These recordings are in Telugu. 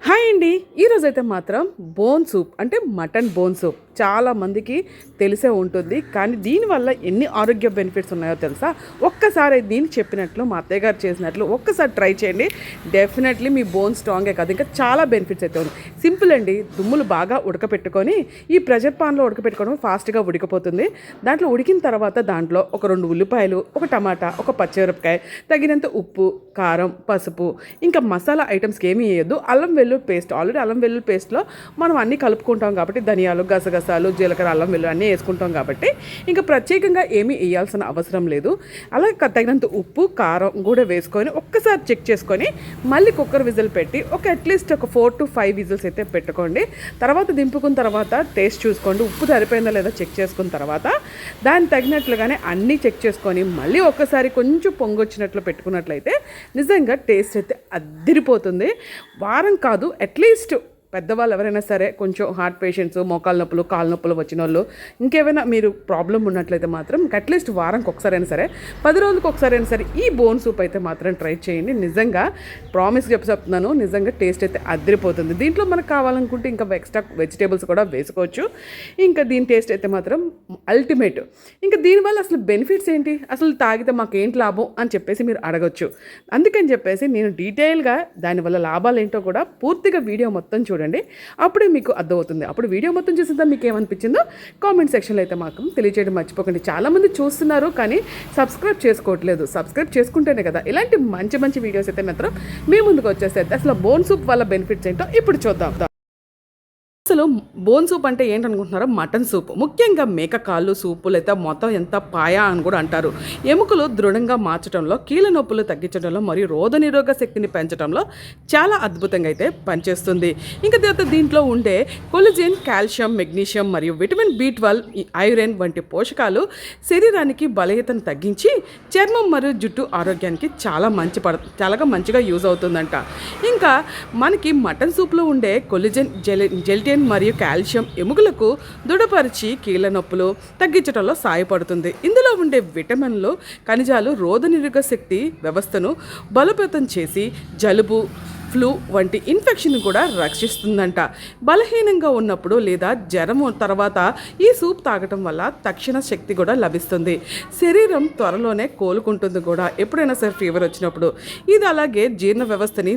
హాయ్ అండి. ఈరోజైతే మాత్రం బోన్ సూప్ అంటే మటన్ బోన్ సూప్ చాలా మందికి తెలిసే ఉంటుంది. కానీ దీనివల్ల ఎన్ని ఆరోగ్య బెనిఫిట్స్ ఉన్నాయో తెలుసా? ఒక్కసారి దీన్ని చెప్పినట్లు మా అత్తయ్య గారు చేసినట్లు ఒక్కసారి ట్రై చేయండి. డెఫినెట్లీ మీ బోన్ స్ట్రాంగే కాదు, ఇంకా చాలా బెనిఫిట్స్ అయితే ఉంది. సింపుల్ అండి. దుమ్ములు బాగా ఉడకపెట్టుకొని ఈ ప్రెషర్ పాన్లో ఉడకపెట్టుకోవడం ఫాస్ట్గా ఉడికిపోతుంది. దాంట్లో ఉడికిన తర్వాత దాంట్లో ఒక 2 ఉల్లిపాయలు, ఒక టమాటా, ఒక పచ్చిమిరపకాయ, తగినంత ఉప్పు, కారం, పసుపు, ఇంకా మసాలా ఐటమ్స్కి ఏమీ వేయద్దు. అల్లం వెల్లుల్లి పేస్ట్, ఆల్రెడీ అల్లం వెల్లుల్లి పేస్ట్లో మనం అన్నీ కలుపుకుంటాం కాబట్టి ధనియాలు, గసగసాలు, జీలకర్ర, అల్లం వెల్లుల్లి అన్నీ వేసుకుంటాం కాబట్టి ఇంకా ప్రత్యేకంగా ఏమీ వేయాల్సిన అవసరం లేదు. అలా తగినంత ఉప్పు, కారం కూడా వేసుకొని ఒక్కసారి చెక్ చేసుకొని మళ్ళీ కుక్కర్ విజిల్ పెట్టి అట్లీస్ట్ ఒక 4 to 5 విజిల్స్ అయితే పెట్టుకోండి. తర్వాత దింపుకున్న తర్వాత టేస్ట్ చూసుకోండి, ఉప్పు సరిపోయిందా లేదా చెక్ చేసుకున్న తర్వాత దానికి తగినట్లుగానే అన్నీ చెక్ చేసుకొని మళ్ళీ ఒక్కసారి కొంచెం పొంగొచ్చినట్లు పెట్టుకున్నట్లయితే నిజంగా టేస్ట్ అయితే అద్దిరిపోతుంది. వారం కాదు, అట్లీస్ట్ పెద్దవాళ్ళు ఎవరైనా సరే, కొంచెం హార్ట్ పేషెంట్స్, మోకాళ్ళ నొప్పులు, కాళ్ళ నొప్పులు వచ్చిన వాళ్ళు, ఇంకేమైనా మీరు ప్రాబ్లం ఉన్నట్లయితే మాత్రం అట్లీస్ట్ వారానికి ఒకసారైనా సరే, 10 రోజులకు ఒకసారైనా సరే ఈ బోన్ సూప్ అయితే మాత్రం ట్రై చేయండి. నిజంగా ప్రామిస్ చెప్తున్నాను, నిజంగా టేస్ట్ అయితే అదిరిపోతుంది. దీంట్లో మనకు కావాలనుకుంటే ఇంకా ఎక్స్ట్రా వెజిటేబుల్స్ కూడా వేసుకోవచ్చు. ఇంకా దీని టేస్ట్ అయితే మాత్రం అల్టిమేట్. ఇంకా దీనివల్ల అసలు బెనిఫిట్స్ ఏంటి, అసలు తాగితే మాకు ఏంటి లాభం అని చెప్పేసి మీరు అడగచ్చు. అందుకని చెప్పేసి నేను డీటెయిల్గా దానివల్ల లాభాలు ఏంటో కూడా పూర్తిగా వీడియో మొత్తం చూడండి, అప్పుడే మీకు అర్థమవుతుంది. అప్పుడు వీడియో మొత్తం చూసినా మీకు ఏమనిపించిందో కామెంట్ సెక్షన్లో అయితే మాకు తెలియజేయడం మర్చిపోకండి. చాలామంది చూస్తున్నారు కానీ సబ్స్క్రైబ్ చేసుకోవట్లేదు. సబ్స్క్రైబ్ చేసుకుంటేనే కదా ఇలాంటి మంచి మంచి వీడియోస్ అయితే మాత్రం మీ ముందుకు వచ్చేస్తాయి. అసలు బోన్ సూప్ వల్ల బెనిఫిట్స్ ఏంటో ఇప్పుడు చూద్దాం. అసలు బోన్ సూప్ అంటే ఏంటనుకుంటున్నారో, మటన్ సూప్. ముఖ్యంగా మేక కాళ్ళు సూపులు అయితే మొత్తం ఎంత పాయా అని కూడా అంటారు. ఎముకలు దృఢంగా మార్చడంలో, కీళ్ళ నొప్పులు తగ్గించడంలో మరియు రోగనిరోధక శక్తిని పెంచడంలో చాలా అద్భుతంగా అయితే పనిచేస్తుంది. ఇంకా దీంట్లో ఉండే కొలెజన్, కాల్షియం, మెగ్నీషియం మరియు విటమిన్ B12, ఐరన్ వంటి పోషకాలు శరీరానికి బలహీనతను తగ్గించి చర్మం మరియు జుట్టు ఆరోగ్యానికి చాలా మంచిగా యూజ్ అవుతుందంట. ఇంకా మనకి మటన్ సూప్లో ఉండే కొలెజన్, జెల్టిన్ మరియు కాల్షియం ఎముకలకు దృఢపరిచి కీళ్ళ నొప్పులు తగ్గించడంలో సహాయపడుతుంది. ఇందులో ఉండే విటమిన్లు, ఖనిజాలు రోగనిరోధక శక్తి వ్యవస్థను బలోపేతం చేసి జలుబు, ఫ్లూ వంటి ఇన్ఫెక్షన్ కూడా రక్షిస్తుందంట. బలహీనంగా ఉన్నప్పుడు లేదా జ్వరం తర్వాత ఈ సూప్ తాగటం వల్ల తక్షణ శక్తి కూడా లభిస్తుంది. శరీరం త్వరలోనే కోలుకుంటుంది కూడా ఎప్పుడైనా సరే ఫీవర్ వచ్చినప్పుడు. ఇది అలాగే జీర్ణ వ్యవస్థని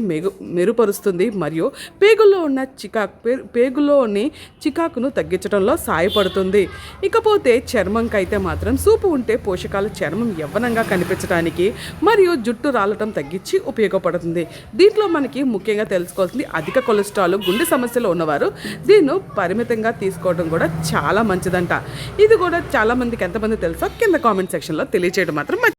మెరుగుపరుస్తుంది మరియు పేగుల్లోని చికాకును తగ్గించడంలో సహాయపడుతుంది. ఇకపోతే చర్మంకి అయితే మాత్రం సూపు ఉంటే పోషకాలు చర్మం యవ్వనంగా కనిపించడానికి మరియు జుట్టు రాలటం తగ్గించి ఉపయోగపడుతుంది. దీంట్లో మనకి ముఖ్యంగా తెలుసుకోవాల్సింది అధిక కొలెస్ట్రాల్, గుండె సమస్యలు ఉన్నవారు దీన్ని పరిమితంగా తీసుకోవడం కూడా చాలా మంచిదంట. ఇది కూడా చాలా మందికి ఎంతమంది తెలుసో కింద కామెంట్ సెక్షన్లో తెలియజేయడం మాత్రం.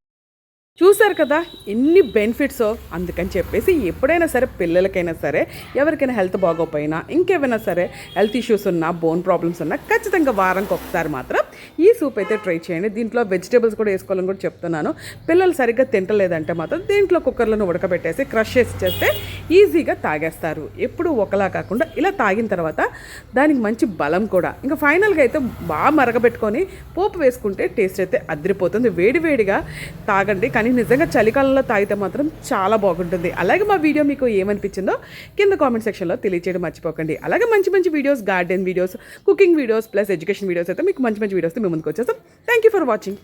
చూశారు కదా ఎన్ని బెనిఫిట్స్. అందుకని చెప్పేసి ఎప్పుడైనా సరే పిల్లలకైనా సరే, ఎవరికైనా హెల్త్ బాగోపోయినా, ఇంకేమైనా సరే హెల్త్ ఇష్యూస్ ఉన్నా, బోన్ ప్రాబ్లమ్స్ ఉన్నా ఖచ్చితంగా వారానికి ఒకసారి మాత్రం ఈ సూప్ అయితే ట్రై చేయండి. దీంట్లో వెజిటేబుల్స్ కూడా వేసుకోవాలని కూడా చెప్తున్నాను. పిల్లలు సరిగ్గా తింటలేదంటే మాత్రం దీంట్లో కుక్కర్లను ఉడకబెట్టేసి క్రష్ చేస్తే ఈజీగా తాగేస్తారు. ఎప్పుడు ఒకలా కాకుండా ఇలా తాగిన తర్వాత దానికి మంచి బలం కూడా. ఇంకా ఫైనల్గా అయితే బాగా మరగబెట్టుకొని పోపు వేసుకుంటే టేస్ట్ అయితే అదిరిపోతుంది. వేడివేడిగా తాగండి, కానీ నిజంగా చలికాలంలో తాగితే మాత్రం చాలా బాగుంటుంది. అలాగే మా వీడియో మీకు ఏమనిపించిందో కింద కామెంట్ సెక్షన్లో తెలియజేయడం మర్చిపోకండి. అలాగే మంచి మంచి videos, garden videos, cooking videos plus education videos అయితే మీకు మంచి మంచి వీడియోస్ మీ ముందుకు వచ్చేస్తాం. Thank you for watching.